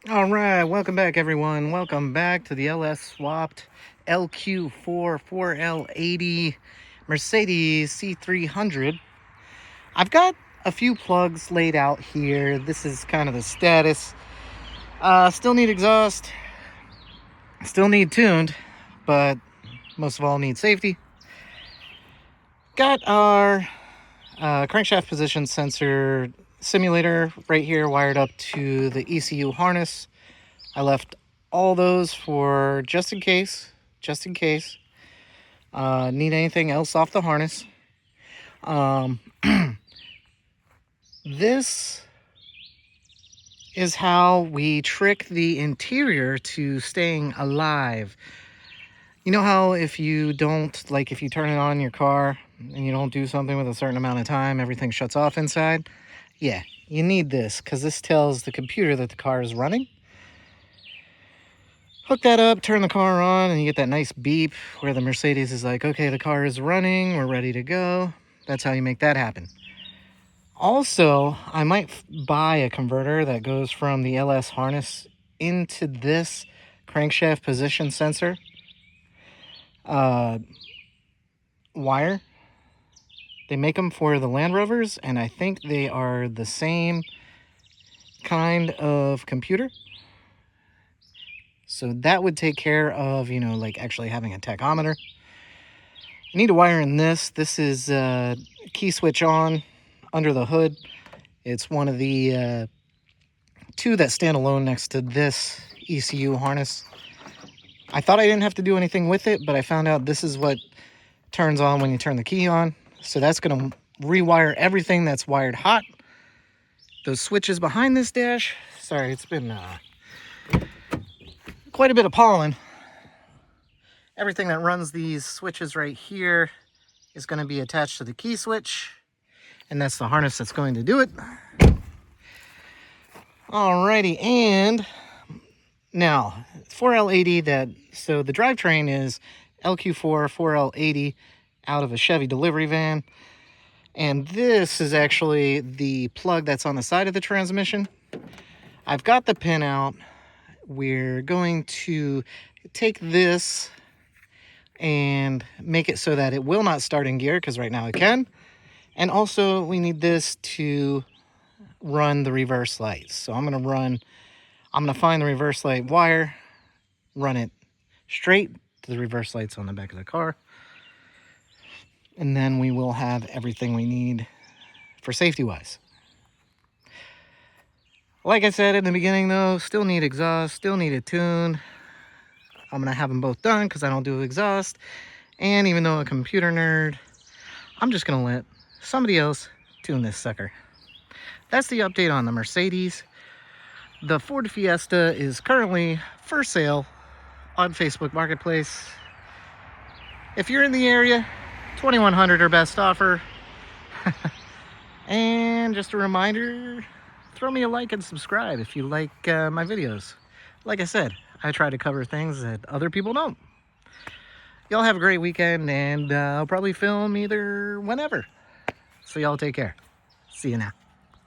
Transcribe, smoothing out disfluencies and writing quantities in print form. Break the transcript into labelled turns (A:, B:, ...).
A: All right, welcome back, everyone. Welcome back to the LS swapped LQ4 4L80 Mercedes C300. I've got a few plugs laid out here. This is kind of the status. Still need exhaust, still need tuned, but most of all need safety. Got our crankshaft position sensor simulator right here wired up to the ECU harness. I left all those for just in case. Need anything else off the harness. This is how we trick the interior to staying alive. You know how if you don't, like if you turn it on in your car and you don't do something with a certain amount of time, everything shuts off inside? Yeah, you need this because this tells the computer that the car is running. Hook that up, turn the car on, and you get that nice beep where the Mercedes is like, okay, the car is running, we're ready to go. That's how you make that happen. Also, I might buy a converter that goes from the LS harness into this crankshaft position sensor wire. They make them for the Land Rovers, and I think they are the same kind of computer. So that would take care of, like actually having a tachometer. I need to wire in this. This is key switch on under the hood. It's one of the two that stand alone next to this ECU harness. I thought I didn't have to do anything with it, but I found out this is what turns on when you turn the key on. So that's going to rewire everything that's wired hot. Those switches behind this dash. Sorry, it's been quite a bit of pollen. Everything that runs these switches right here is going to be attached to the key switch, and that's the harness that's going to do it. Alrighty, and now 4L80, so the drivetrain is LQ4 4L80 out of a Chevy delivery van, and this is actually the plug that's on the side of the transmission. I've got the pin out. We're going to take this and make it so that it will not start in gear, because right now it can. And also we need this to run the reverse lights. So I'm going to find the reverse light wire, run it straight to the reverse lights on the back of the car. And then we will have everything we need for safety wise. Like I said in the beginning though, still need exhaust, still need a tune. I'm going to have them both done because I don't do exhaust. And even though I'm a computer nerd, I'm just going to let somebody else tune this sucker. That's the update on the Mercedes. The Ford Fiesta is currently for sale on Facebook Marketplace. If you're in the area, $2,100 or best offer. And just a reminder, throw me a like and subscribe if you like my videos. Like I said, I try to cover things that other people don't. Y'all have a great weekend, and I'll probably film either whenever. So y'all take care. See you now.